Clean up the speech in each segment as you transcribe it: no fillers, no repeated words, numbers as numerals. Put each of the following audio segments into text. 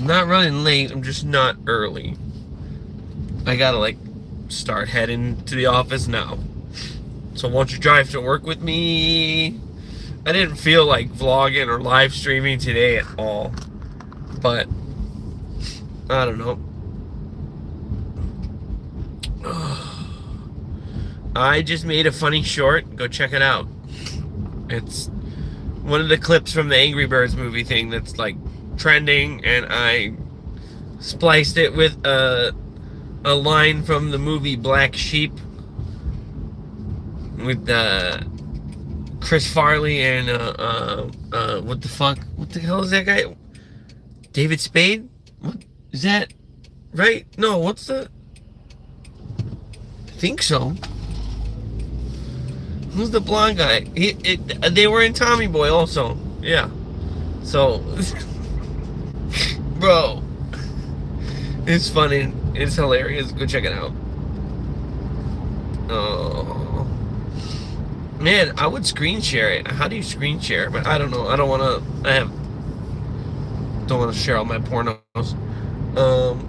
not running late. I'm just not early. I gotta like start heading to the office now. So won't you drive to work with me? I didn't feel like vlogging or live streaming today at all. But I don't know. I just made a funny short. Go check it out. It's one of the clips from the Angry Birds movie thing that's like trending, and I spliced it with a line from the movie Black Sheep with Chris Farley and what the fuck? What the hell is that guy? David Spade? What is that? Right? No, what's the? I think so. Who's the blonde guy? They were in Tommy Boy also. Yeah. So, bro, it's funny. It's hilarious. Go check it out. Oh, man, I would screen share it. How do you screen share? But I don't know. I don't want to. Don't want to share all my pornos. Um.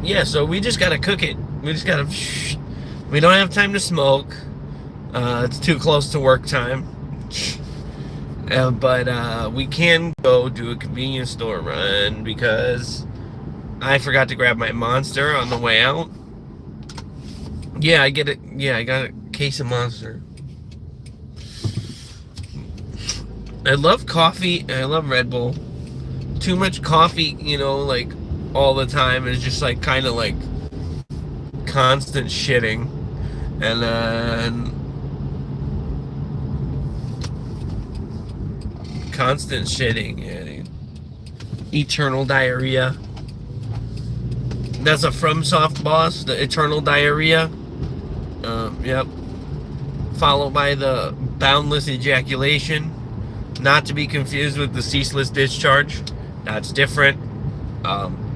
Yeah. So we just gotta cook it. We just gotta. We don't have time to smoke. It's too close to work time. But we can go do a convenience store run because I forgot to grab my Monster on the way out. Yeah, I get it. Yeah, I got a case of Monster. I love coffee and I love Red Bull. Too much coffee, like all the time is just like kind of like constant shitting. And then constant shitting and eternal diarrhea. That's a FromSoft boss, the eternal diarrhea. Yep. Followed by the boundless ejaculation. Not to be confused with the ceaseless discharge. That's different.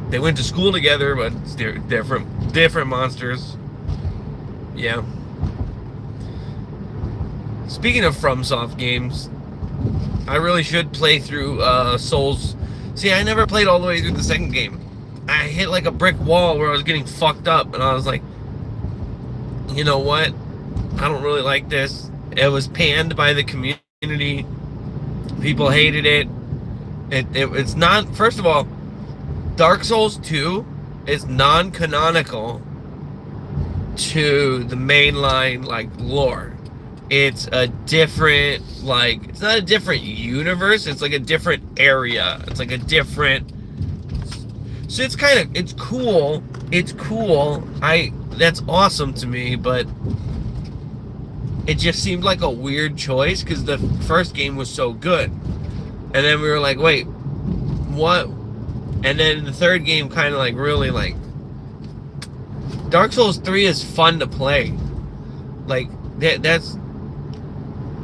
They went to school together, but they're different monsters. Yeah. Speaking of FromSoft games, I really should play through Souls. See, I never played all the way through the second game. I hit like a brick wall where I was getting fucked up, and I was like, you know what? I don't really like this. It was panned by the community. People hated it. It's not. First of all, Dark Souls 2 is non-canonical to the mainline like lore. It's a different it's not a different universe. It's like a different area. It's like a different. So it's cool. It's cool. That's awesome to me, but it just seemed like a weird choice because the first game was so good. And then we were like, wait, what? And then the third game kind of like really like Dark Souls 3 is fun to play. Like that's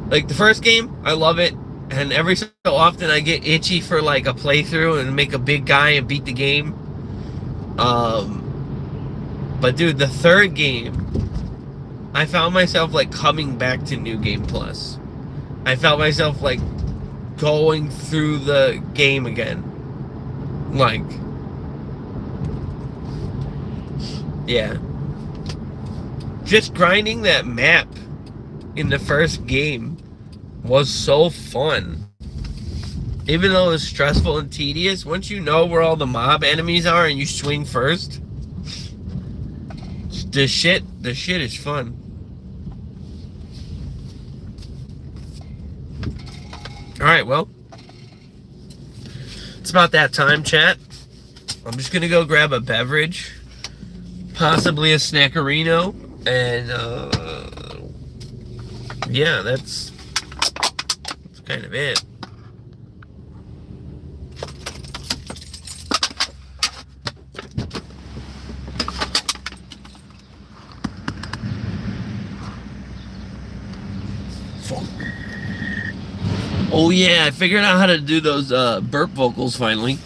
like the first game, I love it. And every so often I get itchy for like a playthrough and make a big guy and beat the game. But dude, the third game, I found myself like coming back to New Game Plus. I felt myself like going through the game again. Like, yeah. Just grinding that map in the first game was so fun. Even though it was stressful and tedious, once you know where all the mob enemies are and you swing first, the shit is fun. Alright, well, it's about that time, chat. I'm just gonna go grab a beverage, possibly a snackerino, and yeah, that's kind of it. Oh yeah, I figured out how to do those burp vocals finally.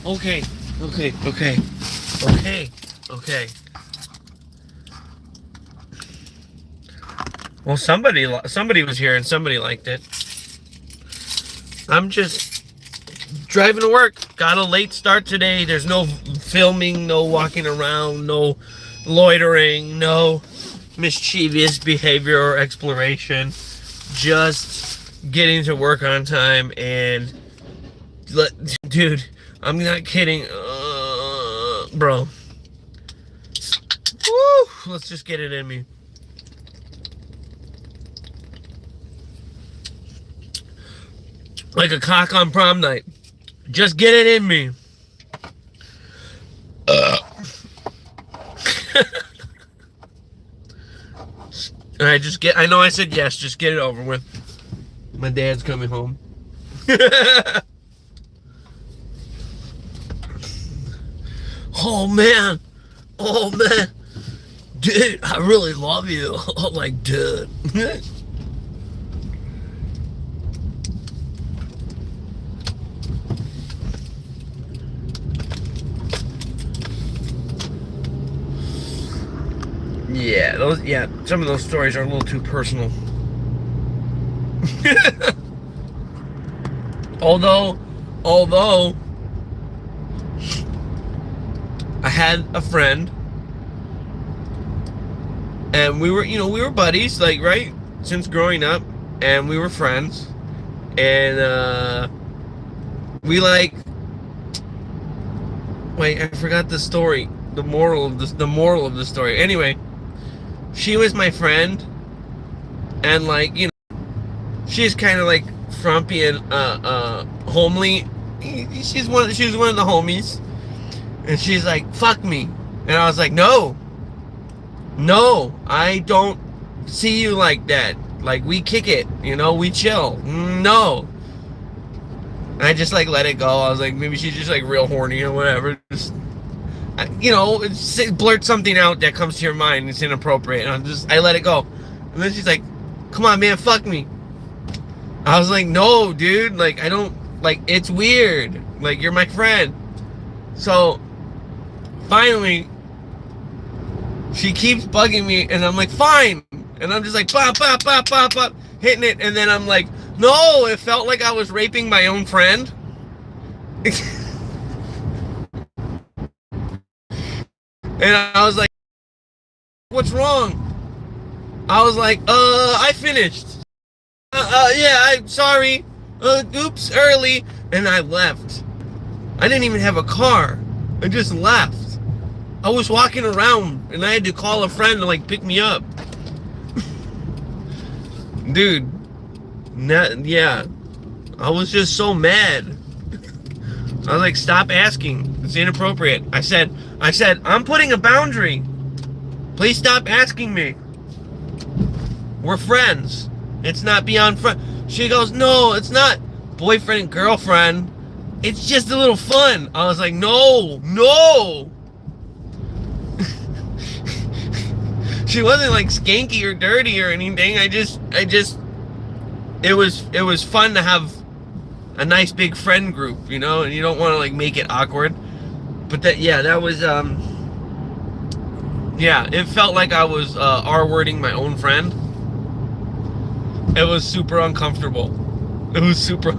Okay. Okay. Okay. Okay. Okay. Well, somebody was here and somebody liked it. I'm just driving to work. Got a late start today. There's no filming, no walking around, no loitering, no mischievous behavior or exploration. Just getting to work on time and... Dude, I'm not kidding. Bro. Woo! Let's just get it in me. Like a cock on prom night. Just get it in me. Alright, I know I said yes, just get it over with. My dad's coming home. Oh man. Oh man. Dude, I really love you. Like, dude. Yeah, some of those stories are a little too personal. Although I had a friend and we were buddies, like, right? Since growing up, and we were friends, and we like, wait, I forgot the story. The moral of the story. Anyway, she was my friend, and like, she's kind of like frumpy and homely. She was one of the homies, and she's like, "Fuck me," and I was like, "No, I don't see you like that. Like, we kick it, we chill. No." And I just like let it go. I was like, maybe she's just like real horny or whatever. Just, blurt something out that comes to your mind. It's inappropriate, and I let it go. And then she's like, "Come on, man, fuck me." I was like, "No, dude, like, I don't, like, it's weird. Like, you're my friend." So finally, she keeps bugging me, and I'm like, "Fine." And I'm just like, pop, pop, pop, pop, pop, hitting it, and then I'm like, no, it felt like I was raping my own friend. And I was like, "What's wrong?" I was like, I finished. Yeah, I'm sorry. Oops, early." And I left. I didn't even have a car. I just left. I was walking around, and I had to call a friend to, like, pick me up. Dude. Yeah. I was just so mad. I was like, "Stop asking. It's inappropriate." I said, "I'm putting a boundary. Please stop asking me. We're friends. It's not beyond friend." She goes, "No, it's not boyfriend and girlfriend. It's just a little fun." I was like, no. She wasn't like skanky or dirty or anything. It was fun to have a nice big friend group, and you don't want to like make it awkward. But that was it felt like I was R-wording my own friend. It was super uncomfortable. It was super.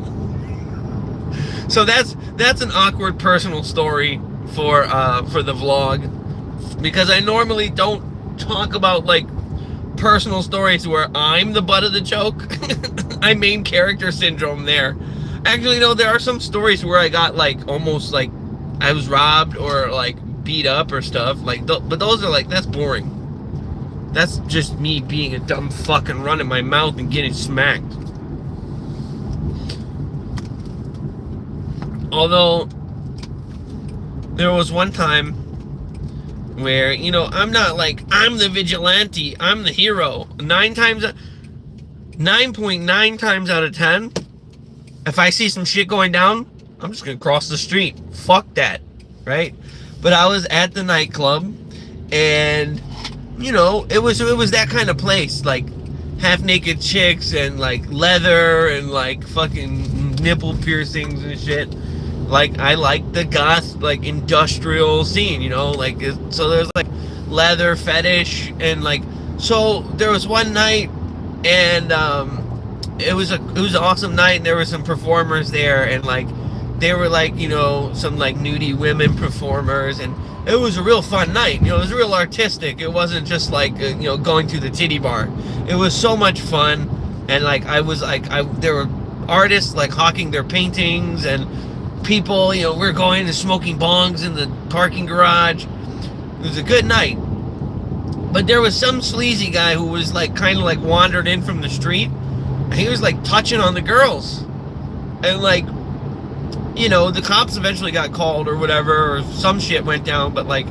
So that's an awkward personal story for the vlog, because I normally don't talk about like personal stories where I'm the butt of the joke. I main character syndrome there. Actually, no, there are some stories where I got like almost like I was robbed or like beat up or stuff. Like, but those are like, that's boring. That's just me being a dumb fucking running my mouth and getting smacked. Although there was one time where, I'm not like, I'm the vigilante, I'm the hero. 9.9 times out of 10, if I see some shit going down, I'm just gonna cross the street. Fuck that, right? But I was at the nightclub, and it was that kind of place, like half naked chicks and like leather and like fucking nipple piercings and shit. Like, I like the goth, like, industrial scene, you know, like, so there's like leather fetish, and like, so there was one night, and it was an awesome night, and there were some performers there, and like, they were like, you know, some like nudie women performers, and it was a real fun night. You know, it was real artistic. It wasn't just like, you know, going to the titty bar. It was so much fun, and like, there were artists like hawking their paintings, and people, you know, we're going and smoking bongs in the parking garage. It was a good night. But there was some sleazy guy who was like kind of like wandered in from the street, and he was like touching on the girls, and like, you know, the cops eventually got called or whatever, or some shit went down, but like,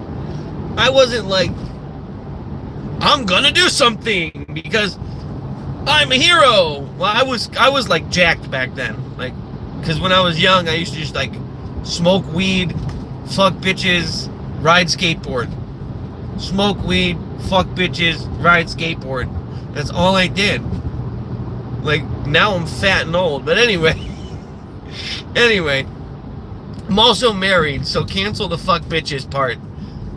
I wasn't like, I'm gonna do something because I'm a hero. Well, I was like jacked back then, like, because when I was young, I used to just like smoke weed, fuck bitches, ride skateboard. Smoke weed, fuck bitches, ride skateboard. That's all I did. Like, now I'm fat and old, but anyway. Anyway, I'm also married, so cancel the fuck bitches part.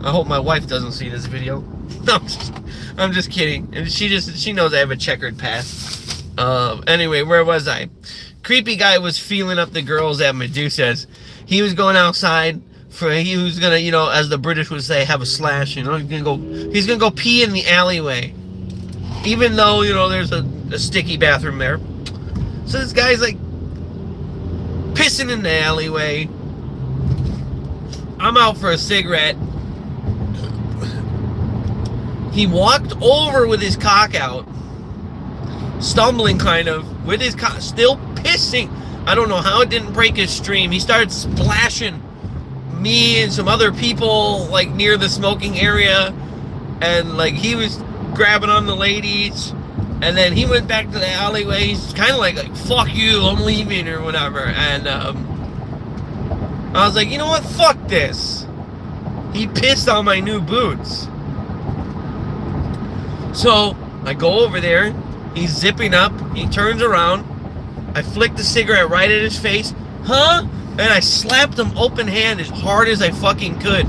I hope my wife doesn't see this video. No, I'm just kidding. And she knows I have a checkered past. Anyway, where was I? Creepy guy was feeling up the girls at Medusa's. He was going outside he was gonna, you know, as the British would say, have a slash. You know, he's gonna go pee in the alleyway, even though, you know, there's a sticky bathroom there. So this guy's like pissing in the alleyway. I'm out for a cigarette. He walked over with his cock out, stumbling kind of, with his cock, still pissing. I don't know how it didn't break his stream. He started splashing me and some other people like near the smoking area, and like he was grabbing on the ladies, and then he went back to the alleyway. He's kind of like fuck you, I'm leaving or whatever. And I was like, you know what, fuck this. He pissed on my new boots. So I go over there, he's zipping up, he turns around, I flicked the cigarette right at his face. Huh? And I slapped him open hand as hard as I fucking could.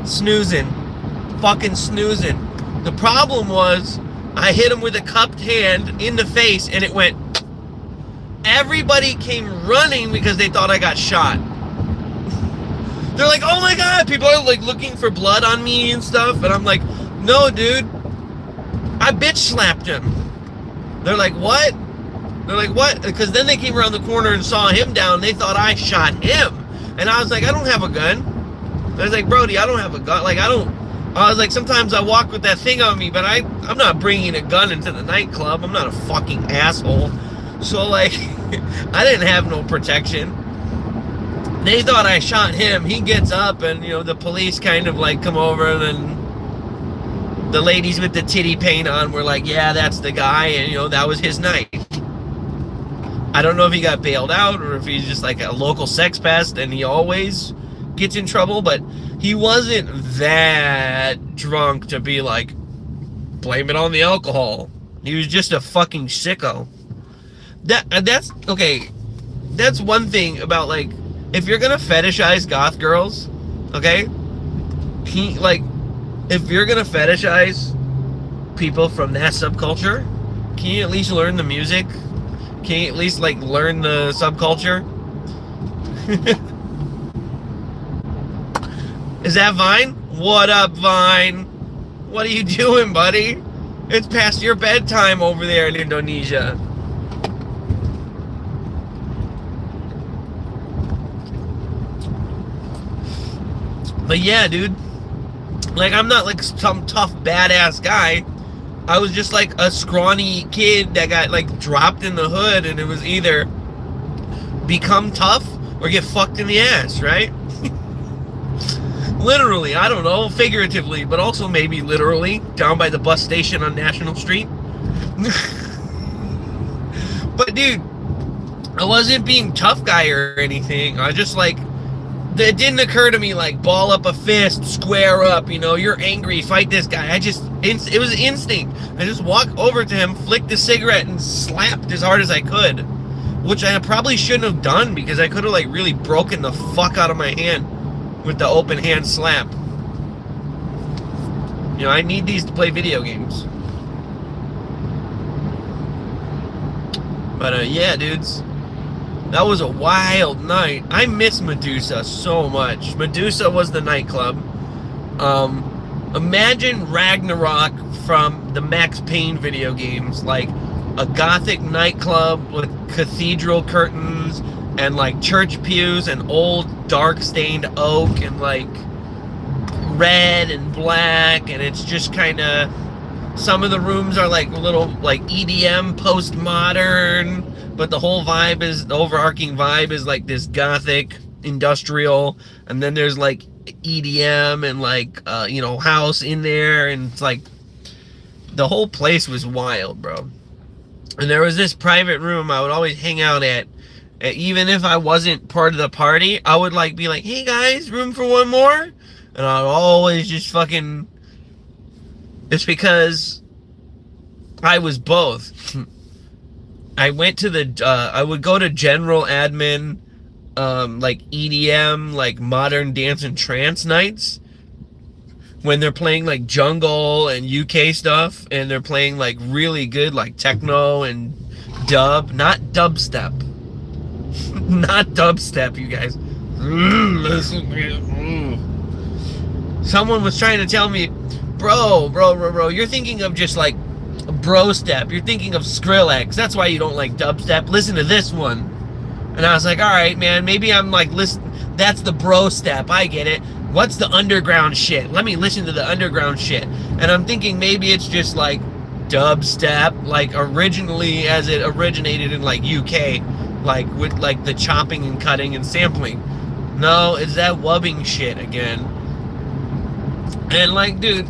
Snoozing. Fucking snoozing. The problem was, I hit him with a cupped hand in the face, and it went. Everybody came running because they thought I got shot. They're like, oh my god, people are like looking for blood on me and stuff, and I'm like, no dude, I bitch slapped him. They're like, what? They're like, what? Because then they came around the corner and saw him down. They thought I shot him. And I was like, I don't have a gun. I was like, Brody, I don't have a gun. Like, I was like, sometimes I walk with that thing on me, but I'm not bringing a gun into the nightclub. I'm not a fucking asshole. So, like, I didn't have no protection. They thought I shot him. He gets up, and, you know, the police kind of, like, come over, and then the ladies with the titty paint on were like, yeah, that's the guy, and, you know, that was his night. I don't know if he got bailed out or if he's just like a local sex pest and he always gets in trouble, but he wasn't that drunk to be like, blame it on the alcohol. He was just a fucking sicko. That's okay. That's one thing about, like, if you're gonna fetishize goth girls, okay, if you're gonna fetishize people from that subculture, can you at least learn the music? Can you at least, like, learn the subculture? Is that Vine? What up, Vine? What are you doing, buddy? It's past your bedtime over there in Indonesia. But yeah, dude. Like, I'm not, like, some tough, badass guy. I was just like a scrawny kid that got like dropped in the hood, and it was either become tough or get fucked in the ass, right? Literally, I don't know, figuratively, but also maybe literally, down by the bus station on National Street. But dude, I wasn't being tough guy or anything. I just like, it didn't occur to me like, ball up a fist, square up, you know, you're angry, fight this guy. It was instinct. I just walked over to him, flicked the cigarette, and slapped as hard as I could. which I probably shouldn't have done because I could have like really broken the fuck out of my hand with the open hand slap. You know, I need these to play video games. But yeah, dudes, that was a wild night. I miss Medusa so much. Medusa was the nightclub. Imagine Ragnarok from the Max Payne video games, like a gothic nightclub with cathedral curtains and like church pews and old dark stained oak and like red and black, and it's just kind of, some of the rooms are like a little like EDM postmodern, but the whole vibe is, the overarching vibe is like this gothic industrial, and then there's like EDM and like you know, house in there, and it's like the whole place was wild, bro. And there was this private room I would always hang out at, even if I wasn't part of the party. I would like be like, hey guys, room for one more? And I'd always just fucking, it's because I was both. I went to the I would go to general admin, like EDM, like modern dance and trance nights, when they're playing like jungle and UK stuff, and they're playing like really good like techno and dub, not dubstep. Not dubstep, you guys. Someone was trying to tell me, bro, you're thinking of just like bro step. You're thinking of Skrillex. That's why you don't like dubstep. Listen to this one. And I was like, all right, man, maybe I'm like, listen, that's the bro step. I get it. What's the underground shit? Let me listen to the underground shit. And I'm thinking maybe it's just like dubstep, like originally as it originated in like UK, like with like the chopping and cutting and sampling. No, it's that wubbing shit again. And like, dude,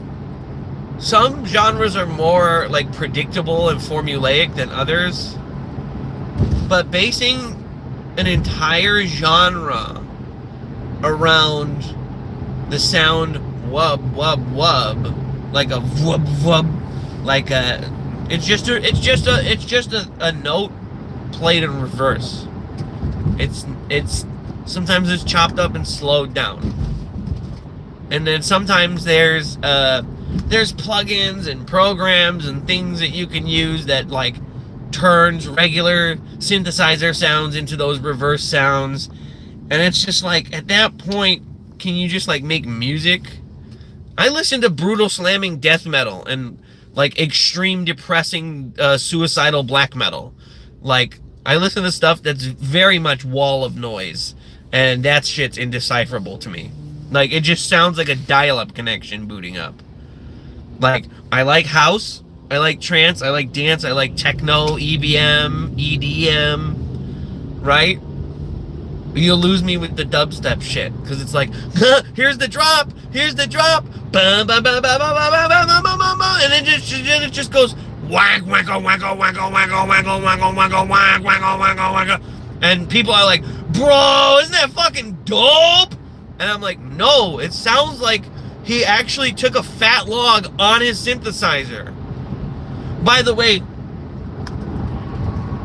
some genres are more like predictable and formulaic than others, but basing an entire genre around the sound wub wub wub, like a wub wub, like a, it's just a note played in reverse. It's sometimes it's chopped up and slowed down, and then sometimes there's plugins and programs and things that you can use that like turns regular synthesizer sounds into those reverse sounds. And it's just like, at that point, can you just like make music? I listen to brutal slamming death metal and like extreme depressing suicidal black metal. Like, I listen to stuff that's very much wall of noise, and that shit's indecipherable to me. Like, it just sounds like a dial-up connection booting up. Like, I like house, I like trance, I like dance, I like techno, EBM, EDM, right? You'll lose me with the dubstep shit, because it's like, here's the drop, and then it just goes whack, wacko, wacko, wacko, wacko, wacko, wacko, wacko, whack, wacko, wacko, wacko, and people are like, bro, isn't that fucking dope? And I'm like, no, it sounds like he actually took a fat log on his synthesizer. By the way,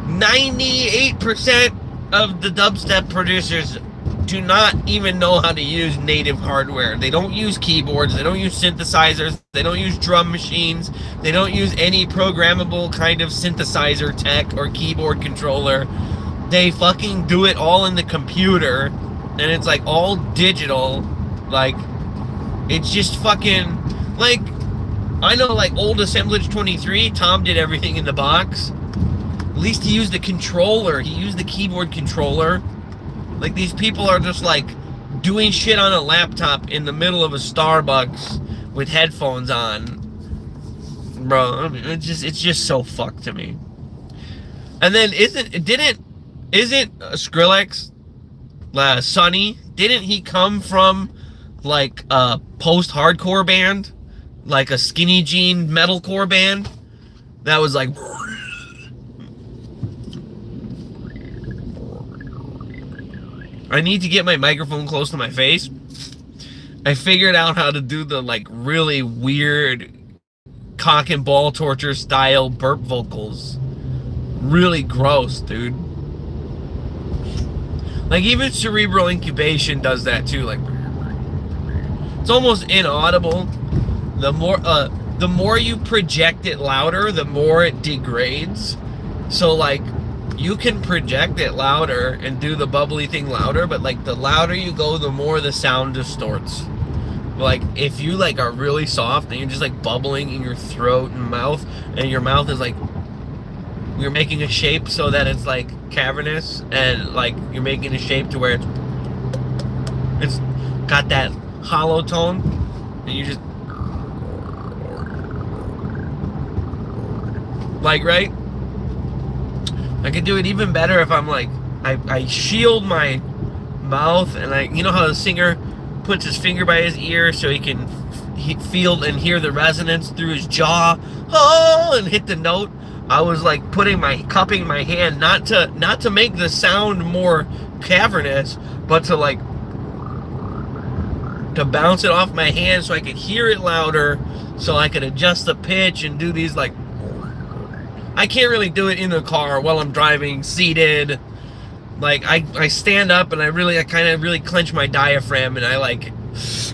98% of the dubstep producers do not even know how to use native hardware. They don't use keyboards, they don't use synthesizers, they don't use drum machines, they don't use any programmable kind of synthesizer tech or keyboard controller. They fucking do it all in the computer, and it's like all digital. Like, it's just fucking, like, I know like old Assemblage 23, Tom did everything in the box. At least he used the controller. He used the keyboard controller. Like, these people are just like doing shit on a laptop in the middle of a Starbucks with headphones on. Bro, I mean, it's just so fucked to me. And then isn't Skrillex, Sonny, didn't he come from like a post-hardcore band? Like a skinny jean metalcore band? That was like, I need to get my microphone close to my face. I figured out how to do the like really weird cock and ball torture style burp vocals. Really gross, dude. Like even cerebral incubation does that too. Like it's almost inaudible. The more you project it louder, the more it degrades. So like you can project it louder and do the bubbly thing louder, but like the louder you go, the more the sound distorts. Like if you like are really soft and you're just like bubbling in your throat and mouth, and your mouth is like you're making a shape so that it's like cavernous, and like you're making a shape to where it's got that hollow tone, and you just like, right? I could do it even better if I'm like I shield my mouth, and you know how the singer puts his finger by his ear so he can feel and hear the resonance through his jaw, and hit the note. I was like cupping my hand, not to make the sound more cavernous, but to like to bounce it off my hand so I could hear it louder, so I could adjust the pitch and do these like. I can't really do it in the car while I'm driving seated. Like I stand up and I kind of really clench my diaphragm, and I like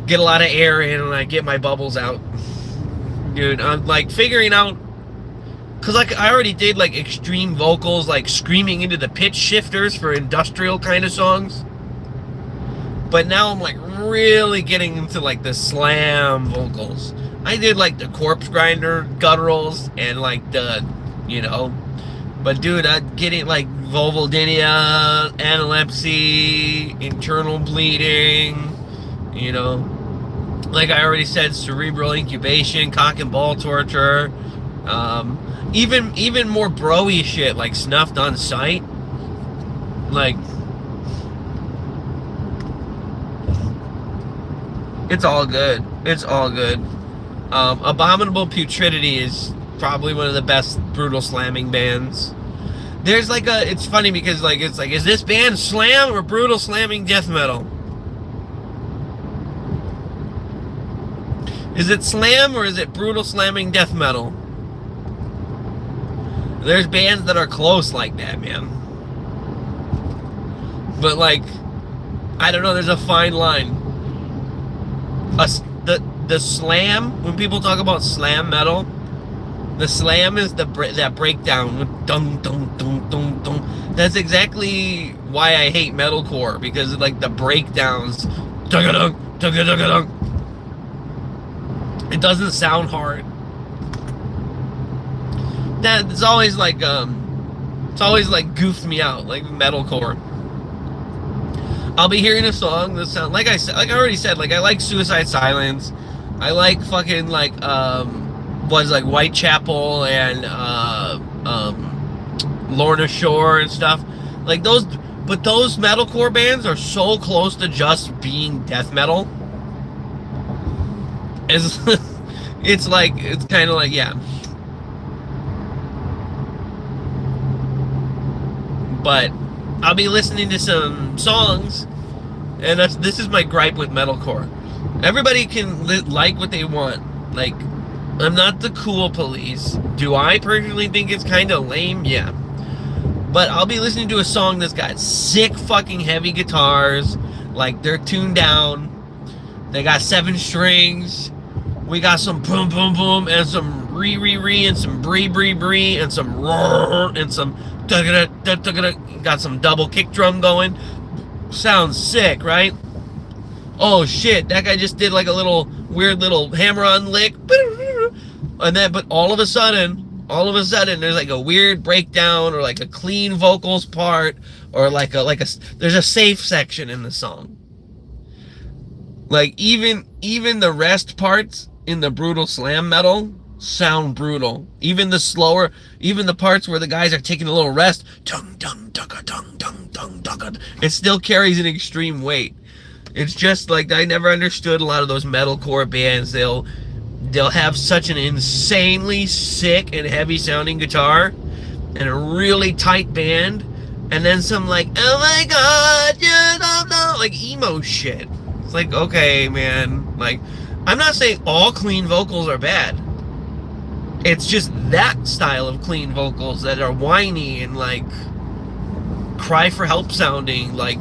get a lot of air in, and I get my bubbles out. Dude, I'm like figuring out, cause like I already did like extreme vocals, like screaming into the pitch shifters for industrial kind of songs. But now I'm like really getting into like the slam vocals. I did like the corpse grinder gutturals and like the, you know, but dude, I'm getting like vulvodynia, analepsy, internal bleeding, you know, like I already said, cerebral incubation, cock and ball torture, even more bro-y shit like snuffed on sight, like it's all good. It's all good. Abominable Putridity is probably one of the best brutal slamming bands. There's like it's funny because like it's like, is this band slam or brutal slamming death metal? Is it slam or is it brutal slamming death metal? There's bands that are close like that, man. But like, I don't know, there's a fine line. The slam, when people talk about slam metal, the slam is that breakdown with dun dun dun dun dun. That's exactly why I hate metalcore, because of like the breakdowns. Dun dun dun dun dun. It doesn't sound hard. It's always like goofed me out, like metalcore. I'll be hearing a song that sounds like I already said, like I like Suicide Silence, I like fucking like was like Whitechapel and Lorna Shore and stuff like those, but those metalcore bands are so close to just being death metal. It's it's kind of like, yeah. But I'll be listening to some songs, and this is my gripe with metalcore. Everybody can like what they want. Like, I'm not the cool police. Do I personally think it's kind of lame? Yeah. But I'll be listening to a song that's got sick fucking heavy guitars. Like, they're tuned down. They got 7 strings. We got some boom boom boom and some re and some bree and some roar and some got some double kick drum going. Sounds sick, right? Oh shit, that guy just did like a little weird little hammer-on lick. And then, but all of a sudden, there's like a weird breakdown or like a clean vocals part or like a there's a safe section in the song. Like even the rest parts in the brutal slam metal sound brutal. Even the parts where the guys are taking a little rest, it still carries an extreme weight. It's just like, I never understood a lot of those metalcore bands. They'll have such an insanely sick and heavy sounding guitar and a really tight band, and then some like, oh my god, you don't know, like emo shit. It's like, okay, man, like, I'm not saying all clean vocals are bad. It's just that style of clean vocals that are whiny and like cry for help sounding, like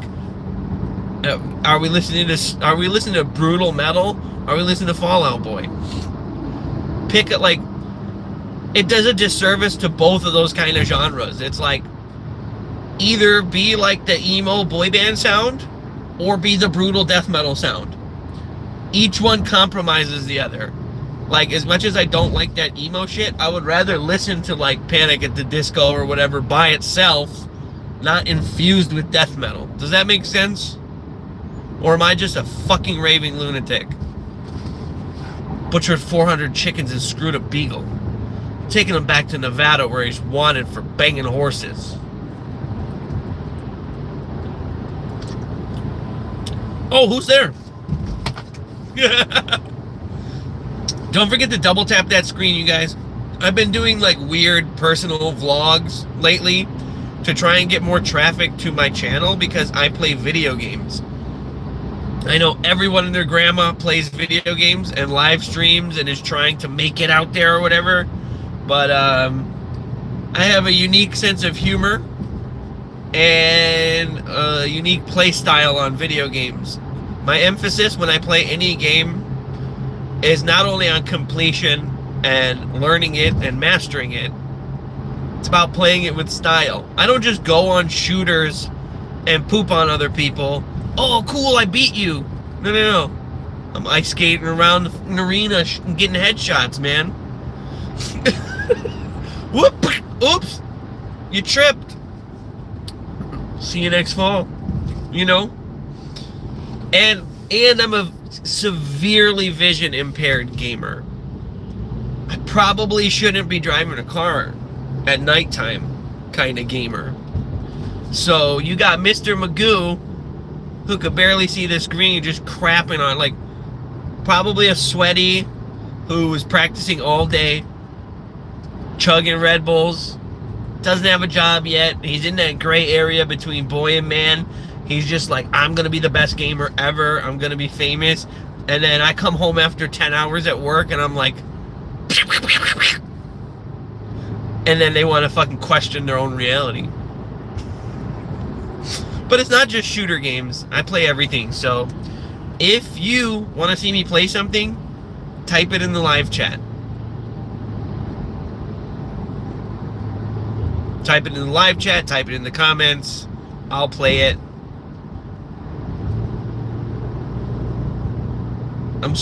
Are we listening to brutal metal? Are we listening to Fall Out Boy? Pick it. Like, it does a disservice to both of those kind of genres. It's like, either be like the emo boy band sound or be the brutal death metal sound. Each one compromises the other. Like, as much as I don't like that emo shit, I would rather listen to like Panic at the Disco or whatever by itself, not infused with death metal. Does that make sense? Or am I just a fucking raving lunatic? Butchered 400 chickens and screwed a beagle. Taking him back to Nevada where he's wanted for banging horses. Oh, who's there? Don't forget to double tap that screen, you guys. I've been doing like weird personal vlogs lately to try and get more traffic to my channel because I play video games. I know everyone and their grandma plays video games and live streams and is trying to make it out there or whatever. But I have a unique sense of humor and a unique play style on video games. My emphasis when I play any game is not only on completion and learning it and mastering it, it's about playing it with style. I don't just go on shooters and poop on other people. Oh, cool, I beat you. No. I'm ice skating around an arena and getting headshots, man. Whoop! Oops! You tripped. See you next fall. You know? And I'm a severely vision impaired gamer. I probably shouldn't be driving a car at nighttime kind of gamer. So you got Mr. Magoo, who could barely see the screen, just crapping on, like, probably a sweaty who was practicing all day, chugging Red Bulls, doesn't have a job yet. He's in that gray area between boy and man. He's just like, I'm going to be the best gamer ever. I'm going to be famous. And then I come home after 10 hours at work and I'm like, and then they want to fucking question their own reality. But it's not just shooter games. I play everything. So if you want to see me play something, type it in the live chat. Type it in the live chat. Type it in the comments. I'll play it. I'm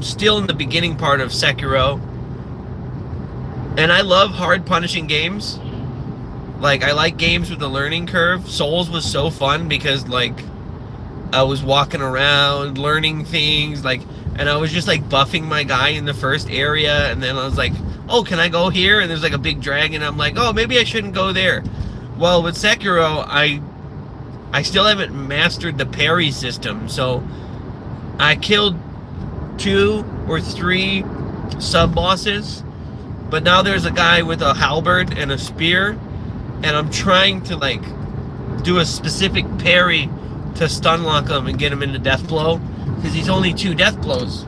still in the beginning part of Sekiro. And I love hard punishing games. Like, I like games with a learning curve. Souls was so fun because, like, I was walking around, learning things, like, and I was just, like, buffing my guy in the first area, and then I was like, oh, can I go here? And there's, like, a big dragon. I'm like, oh, maybe I shouldn't go there. Well, with Sekiro, I still haven't mastered the parry system, so I killed 2 or 3 sub-bosses, but now there's a guy with a halberd and a spear, and I'm trying to, like, do a specific parry to stun lock him and get him into death blow, because he's only 2 death blows.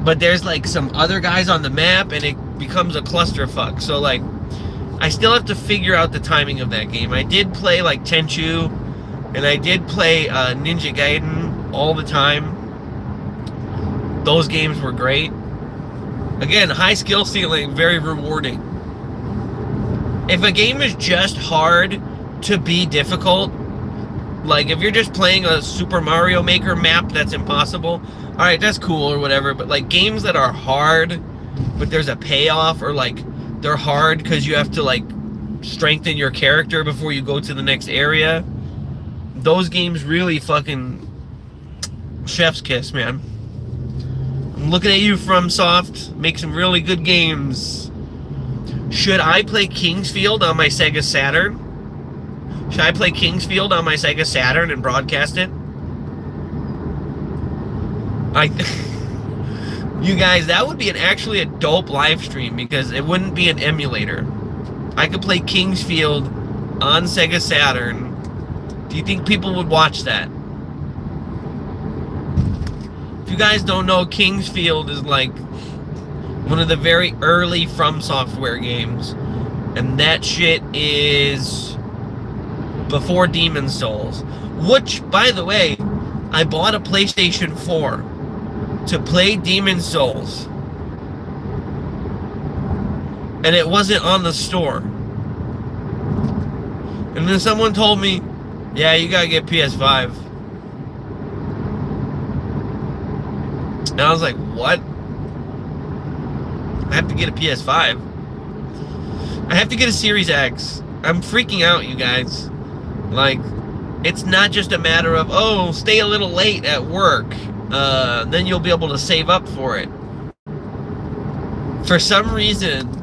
But there's, like, some other guys on the map, and it becomes a clusterfuck. So, like, I still have to figure out the timing of that game. I did play, like, Tenchu, and I did play Ninja Gaiden all the time. Those games were great. Again, high skill ceiling, very rewarding. If a game is just hard to be difficult, like if you're just playing a Super Mario Maker map that's impossible, alright, that's cool or whatever, but like games that are hard, but there's a payoff, or like they're hard because you have to like strengthen your character before you go to the next area, those games really fucking chef's kiss, man. I'm looking at you, FromSoft. Make some really good games. Should I play Kingsfield on my Sega Saturn? Should I play Kingsfield on my Sega Saturn and broadcast it? You guys, that would be actually a dope live stream because it wouldn't be an emulator. I could play Kingsfield on Sega Saturn. Do you think people would watch that? If you guys don't know, Kingsfield is like one of the very early From Software games, and that shit is before Demon's Souls. Which, by the way, I bought a PlayStation 4 to play Demon's Souls. And it wasn't on the store. And then someone told me, yeah, you gotta get PS5. And I was like, what? I have to get a PS5. I have to get a Series X. I'm freaking out, you guys. Like, it's not just a matter of, oh, stay a little late at work. Then you'll be able to save up for it. For some reason,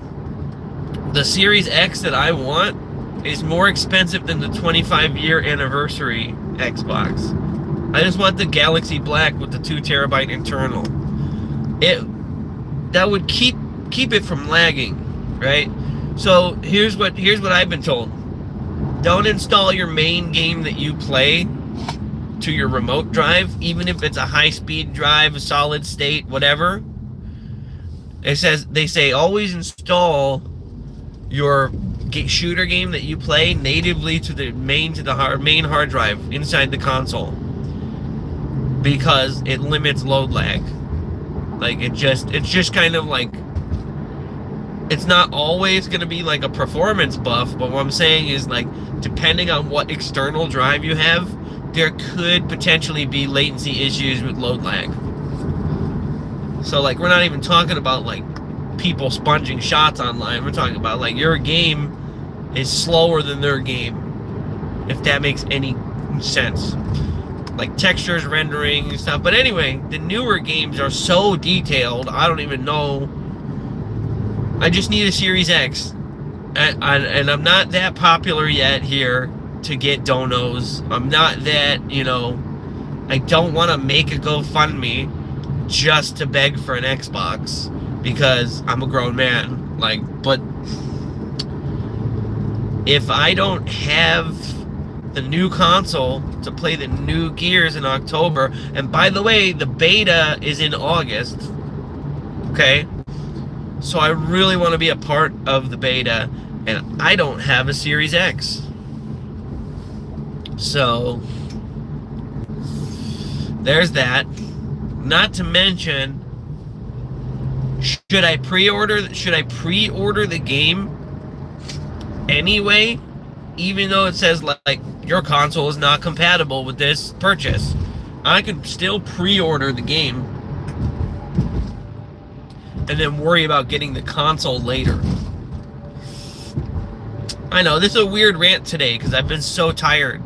the Series X that I want is more expensive than the 25-year anniversary Xbox. I just want the Galaxy Black with the 2 terabyte internal. That would keep it from lagging, right? So here's what I've been told. Don't install your main game that you play to your remote drive, even if it's a high-speed drive, a solid state, whatever. They say always install your shooter game that you play natively to the main hard drive inside the console, because it limits load lag. Like it's just kind of like, it's not always going to be like a performance buff, but what I'm saying is, like, depending on what external drive you have, there could potentially be latency issues with load lag. So, like, we're not even talking about, like, people sponging shots online. We're talking about, like, your game is slower than their game, if that makes any sense. Like, textures, rendering, and stuff. But anyway, the newer games are so detailed, I don't even know. I just need a Series X. And I'm not that popular yet here to get donos. I'm not that, I don't want to make a GoFundMe just to beg for an Xbox, because I'm a grown man. Like, but if I don't have the new console to play the new Gears in October, and by the way, the beta is in August, okay? So I really want to be a part of the beta, and I don't have a Series X. So there's that. Not to mention, should I pre-order the game anyway, even though it says like your console is not compatible with this purchase? I could still pre-order the game and then worry about getting the console later. I know, this is a weird rant today because I've been so tired.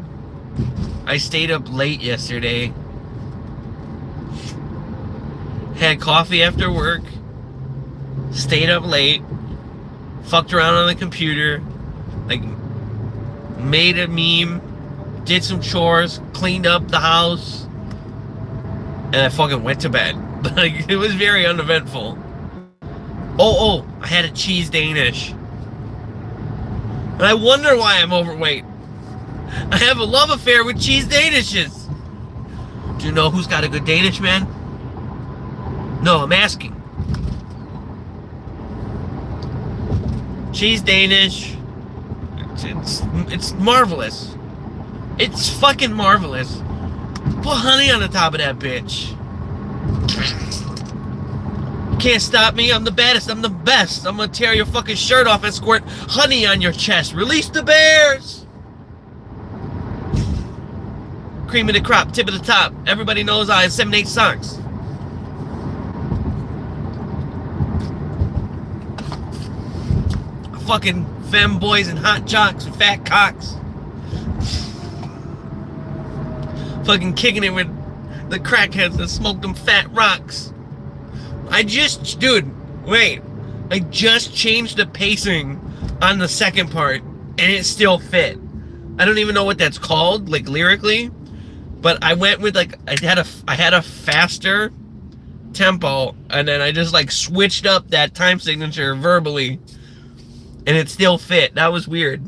I stayed up late yesterday. Had coffee after work. Stayed up late. Fucked around on the computer. Like, made a meme. Did some chores. Cleaned up the house. And I fucking went to bed. Like, it was very uneventful. Oh, I had a cheese Danish. And I wonder why I'm overweight. I have a love affair with cheese Danishes. Do you know who's got a good Danish, man? No, I'm asking. Cheese Danish. It's marvelous. It's fucking marvelous. Put honey on the top of that bitch. Can't stop me. I'm the baddest. I'm the best. I'm gonna tear your fucking shirt off and squirt honey on your chest. Release the bears. Cream of the crop, tip of the top. Everybody knows I have 7-8 socks. Fucking femboys and hot jocks and fat cocks. Fucking kicking it with the crackheads that smoke them fat rocks. I just changed the pacing on the second part and it still fit. I don't even know what that's called, like lyrically, but I went with like, I had a faster tempo, and then I just like switched up that time signature verbally, and it still fit. That was weird.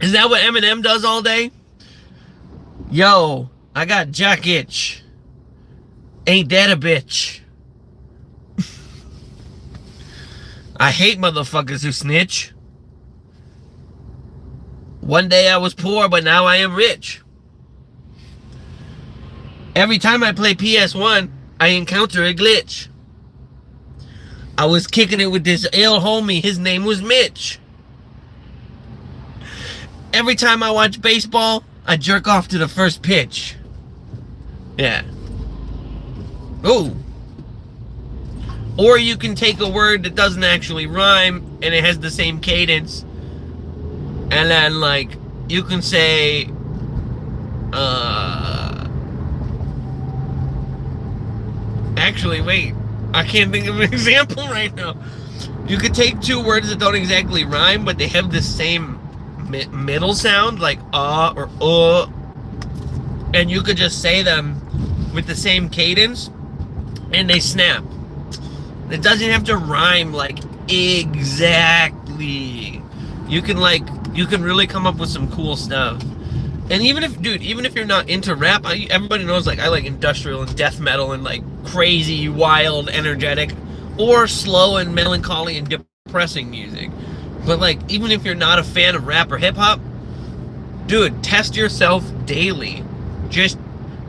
Is that what Eminem does all day? Yo, I got Jack Itch. Ain't that a bitch? I hate motherfuckers who snitch. One day I was poor, but now I am rich. Every time I play PS1, I encounter a glitch. I was kicking it with this ill homie. His name was Mitch. Every time I watch baseball, I jerk off to the first pitch. Yeah. Ooh. Or you can take a word that doesn't actually rhyme and it has the same cadence. And then, like, you can say, actually, wait. I can't think of an example right now. You could take two words that don't exactly rhyme, but they have the same middle sound, like or and you could just say them with the same cadence, and they snap. It doesn't have to rhyme like exactly. You can really come up with some cool stuff. And even if you're not into rap, everybody knows, like, I like industrial and death metal and, like, crazy, wild, energetic, or slow and melancholy and depressing music. But, like, even if you're not a fan of rap or hip-hop, dude, test yourself daily. Just,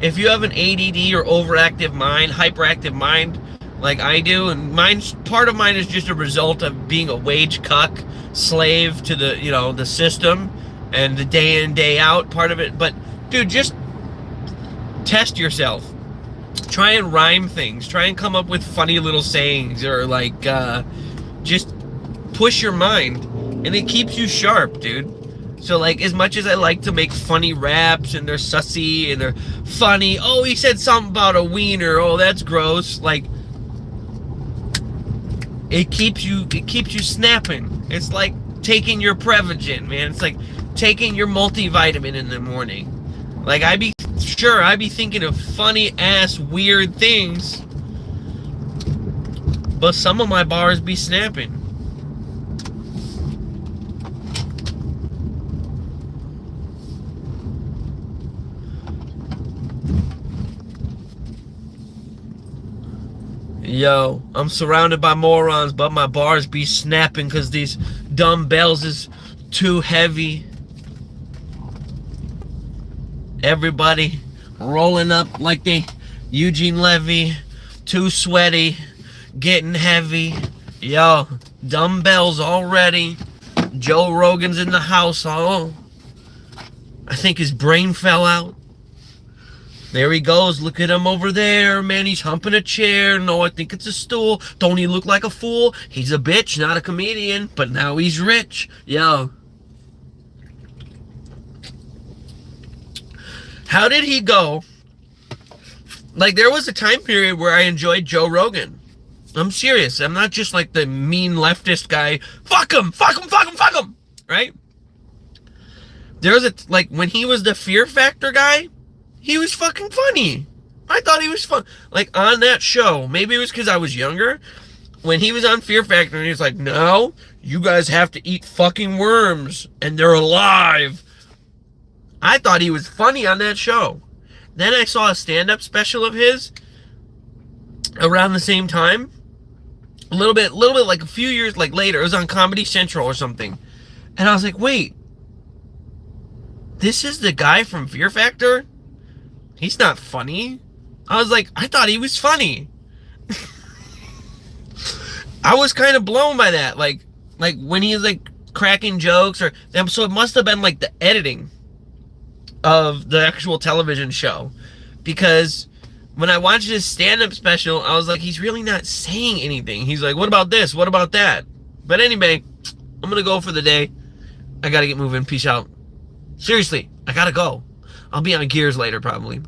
if you have an ADD or overactive mind, hyperactive mind, like I do, and part of mine is just a result of being a wage cuck, slave to the, the system, and the day in, day out part of it. But, dude, just test yourself. Try and rhyme things. Try and come up with funny little sayings, or, like, just push your mind. And it keeps you sharp, dude. So, like, as much as I like to make funny raps, and they're sussy, and they're funny, oh, he said something about a wiener, oh, that's gross, like, it keeps you snapping. It's like taking your Prevagen, man. It's like taking your multivitamin in the morning. Like, I'd be thinking of funny ass weird things, but some of my bars be snapping. Yo, I'm surrounded by morons, but my bars be snapping because these dumbbells is too heavy. Everybody rolling up like they Eugene Levy, too sweaty, getting heavy. Yo, dumbbells already. Joe Rogan's in the house. Oh, I think his brain fell out. There he goes. Look at him over there, man. He's humping a chair. No, I think it's a stool. Don't he look like a fool? He's a bitch, not a comedian, but now he's rich. Yo. How did he go? Like, there was a time period where I enjoyed Joe Rogan. I'm serious. I'm not just like the mean leftist guy. Fuck him, fuck him, fuck him, fuck him. Right? There was like, when he was the Fear Factor guy, he was fucking funny. I thought he was fun. Like, on that show, maybe it was because I was younger, when he was on Fear Factor and he was like, no, you guys have to eat fucking worms and they're alive. I thought he was funny on that show. Then I saw a stand-up special of his around the same time. A little bit like a few years like later. It was on Comedy Central or something. And I was like, wait, this is the guy from Fear Factor? He's not funny. I was like, I thought he was funny. I was kind of blown by that. Like when he was like cracking jokes, so it must have been like the editing of the actual television show. Because when I watched his stand-up special, I was like, he's really not saying anything. He's like, what about this? What about that? But anyway, I'm going to go for the day. I got to get moving. Peace out. Seriously, I got to go. I'll be on Gears later, probably.